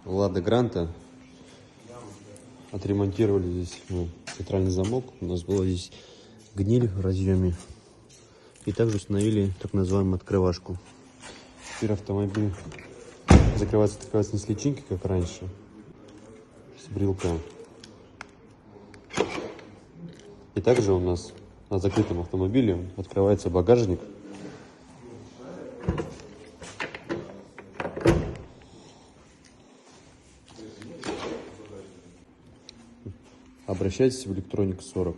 Лада Гранта. Отремонтировали здесь центральный замок. У нас была здесь гниль в разъеме. И также установили так называемую открывашку. Теперь автомобиль закрывается, открывается не с личинки, как раньше, с брелка. И также у нас на закрытом автомобиле открывается багажник. Обращайтесь в Электроник 40.